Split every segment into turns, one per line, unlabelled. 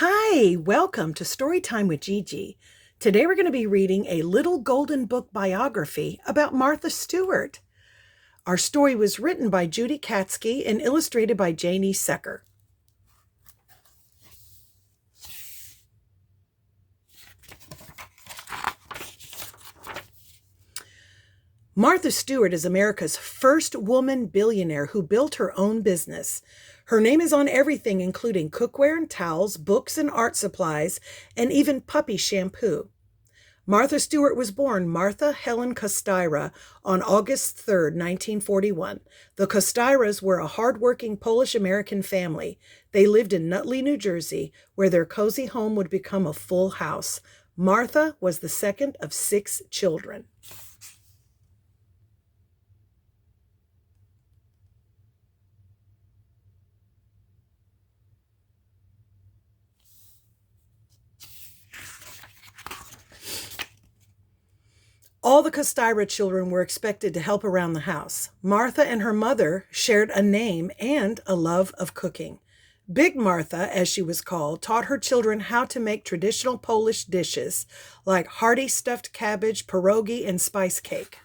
Hi, welcome to Storytime with Gigi. Today we're going to be reading a Little Golden Book biography about Martha Stewart. Our story was written by Judy Katschke and illustrated by Janie Secker. Martha Stewart is America's first woman billionaire who built her own business. Her name is on everything, including cookware and towels, books and art supplies, and even puppy shampoo. Martha Stewart was born Martha Helen Kostyra on August 3, 1941. The Kostyras were a hardworking Polish-American family. They lived in Nutley, New Jersey, where their cozy home would become a full house. Martha was the second of 6 children. All the Kostyra children were expected to help around the house. Martha and her mother shared a name and a love of cooking. Big Martha, as she was called, taught her children how to make traditional Polish dishes like hearty stuffed cabbage, pierogi, and spice cake.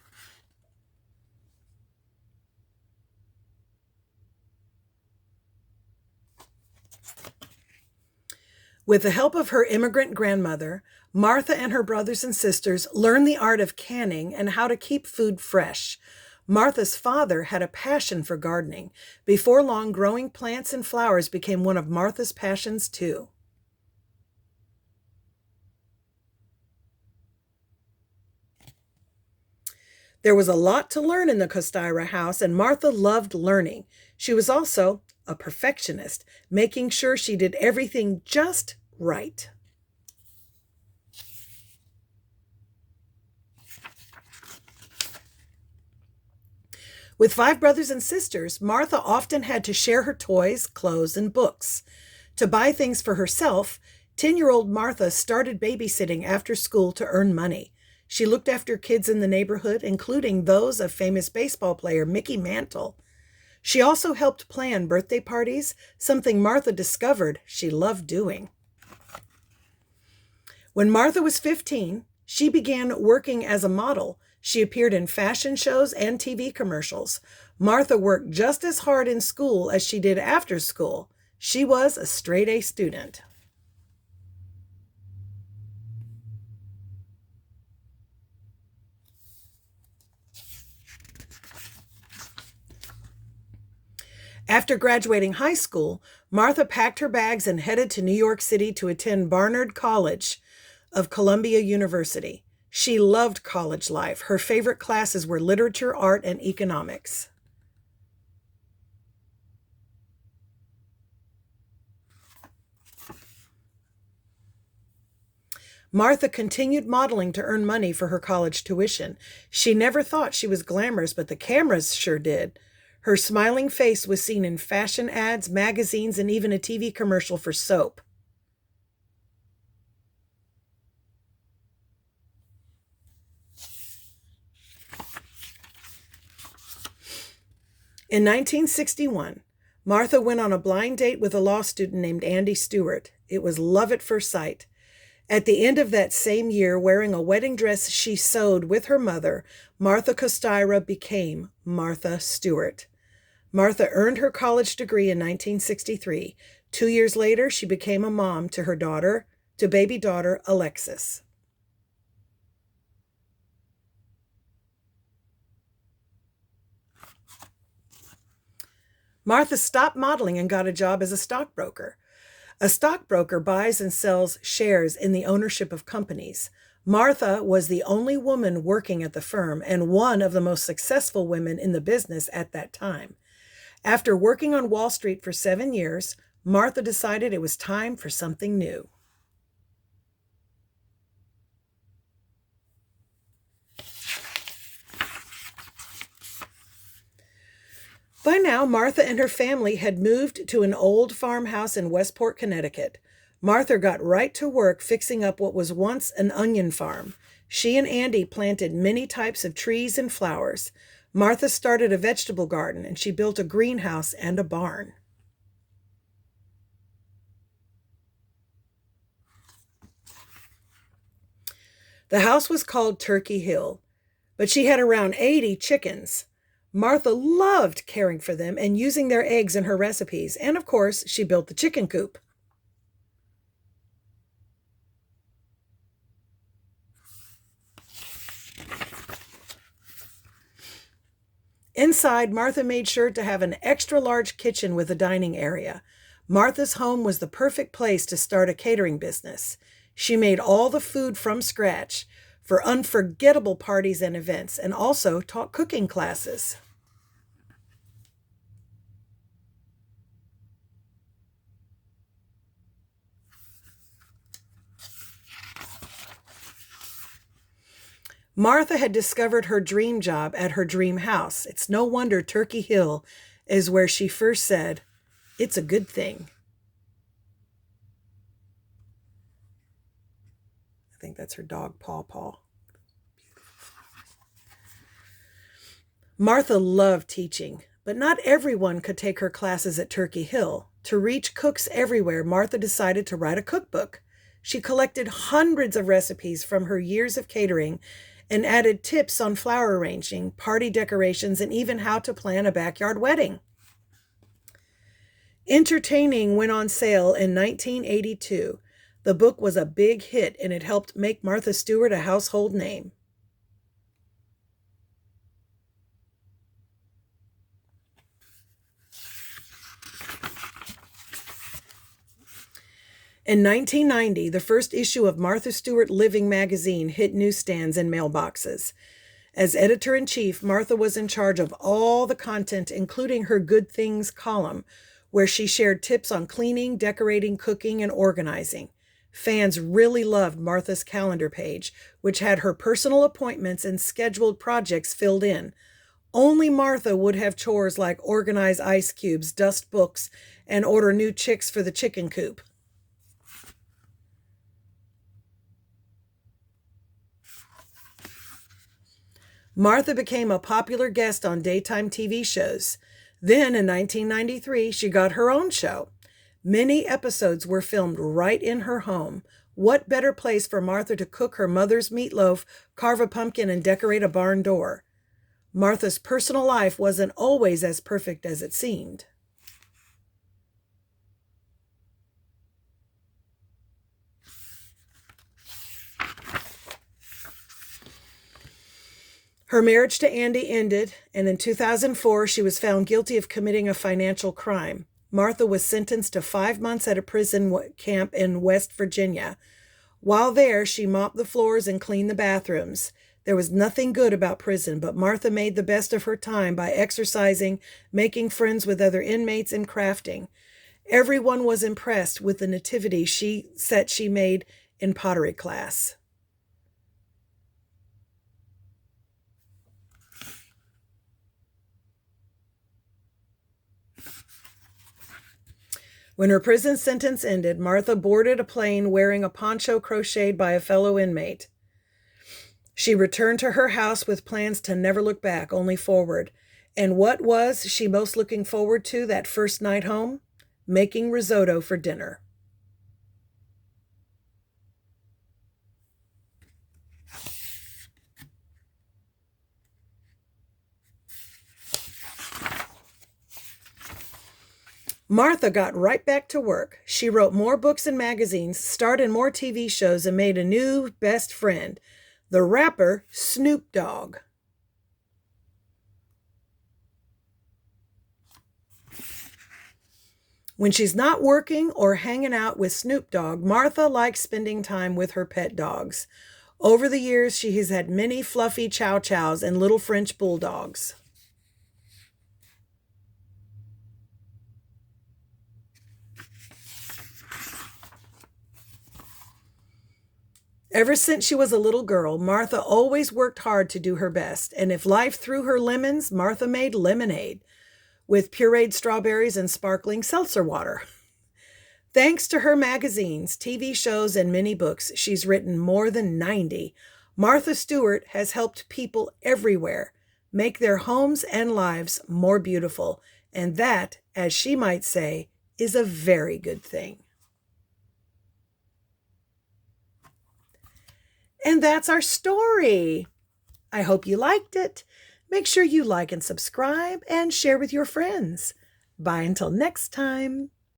With the help of her immigrant grandmother, Martha and her brothers and sisters learned the art of canning and how to keep food fresh. Martha's father had a passion for gardening. Before long, growing plants and flowers became one of Martha's passions too. There was a lot to learn in the Kostyra house, and Martha loved learning. She was also a perfectionist, making sure she did everything just right. With 5 brothers and sisters, Martha often had to share her toys, clothes, and books. To buy things for herself, 10-year-old Martha started babysitting after school to earn money. She looked after kids in the neighborhood, including those of famous baseball player Mickey Mantle. She also helped plan birthday parties, something Martha discovered she loved doing. When Martha was 15, she began working as a model. She appeared in fashion shows and TV commercials. Martha worked just as hard in school as she did after school. She was a straight-A student. After graduating high school, Martha packed her bags and headed to New York City to attend Barnard College of Columbia University. She loved college life. Her favorite classes were literature, art, and economics. Martha continued modeling to earn money for her college tuition. She never thought she was glamorous, but the cameras sure did. Her smiling face was seen in fashion ads, magazines, and even a TV commercial for soap. In 1961, Martha went on a blind date with a law student named Andy Stewart. It was love at first sight. At the end of that same year, wearing a wedding dress she sewed with her mother, Martha Kostyra became Martha Stewart. Martha earned her college degree in 1963. 2 years later, she became a mom to baby daughter Alexis. Martha stopped modeling and got a job as a stockbroker. A stockbroker buys and sells shares in the ownership of companies. Martha was the only woman working at the firm and one of the most successful women in the business at that time. After working on Wall Street for 7 years, Martha decided it was time for something new. By now, Martha and her family had moved to an old farmhouse in Westport, Connecticut. Martha got right to work fixing up what was once an onion farm. She and Andy planted many types of trees and flowers. Martha started a vegetable garden, and she built a greenhouse and a barn. The house was called Turkey Hill, but she had around 80 chickens. Martha loved caring for them and using their eggs in her recipes, and of course, she built the chicken coop. Inside, Martha made sure to have an extra large kitchen with a dining area. Martha's home was the perfect place to start a catering business. She made all the food from scratch for unforgettable parties and events, and also taught cooking classes. Martha had discovered her dream job at her dream house. It's no wonder Turkey Hill is where she first said, "It's a good thing." I think that's her dog, Paw Paw. Martha loved teaching, but not everyone could take her classes at Turkey Hill. To reach cooks everywhere, Martha decided to write a cookbook. She collected hundreds of recipes from her years of catering and added tips on flower arranging, party decorations, and even how to plan a backyard wedding. Entertaining went on sale in 1982. The book was a big hit, and it helped make Martha Stewart a household name. In 1990, the first issue of Martha Stewart Living magazine hit newsstands and mailboxes. As editor-in-chief, Martha was in charge of all the content, including her Good Things column, where she shared tips on cleaning, decorating, cooking, and organizing. Fans really loved Martha's calendar page, which had her personal appointments and scheduled projects filled in. Only Martha would have chores like organize ice cubes, dust books, and order new chicks for the chicken coop. Martha became a popular guest on daytime TV shows. Then, in 1993, she got her own show. Many episodes were filmed right in her home. What better place for Martha to cook her mother's meatloaf, carve a pumpkin, and decorate a barn door? Martha's personal life wasn't always as perfect as it seemed. Her marriage to Andy ended, and in 2004, she was found guilty of committing a financial crime. Martha was sentenced to 5 months at a prison camp in West Virginia. While there, she mopped the floors and cleaned the bathrooms. There was nothing good about prison, but Martha made the best of her time by exercising, making friends with other inmates, and crafting. Everyone was impressed with the nativity she made in pottery class. When her prison sentence ended, Martha boarded a plane wearing a poncho crocheted by a fellow inmate. She returned to her house with plans to never look back, only forward. And what was she most looking forward to that first night home? Making risotto for dinner. Martha got right back to work. She wrote more books and magazines, starred in more TV shows, and made a new best friend, the rapper Snoop Dogg. When she's not working or hanging out with Snoop Dogg, Martha likes spending time with her pet dogs. Over the years, she has had many fluffy chow chows and little French bulldogs. Ever since she was a little girl, Martha always worked hard to do her best, and if life threw her lemons, Martha made lemonade with pureed strawberries and sparkling seltzer water. Thanks to her magazines, TV shows, and many books, she's written more than 90. Martha Stewart has helped people everywhere make their homes and lives more beautiful, and that, as she might say, is a very good thing. And that's our story. I hope you liked it. Make sure you like and subscribe and share with your friends. Bye until next time.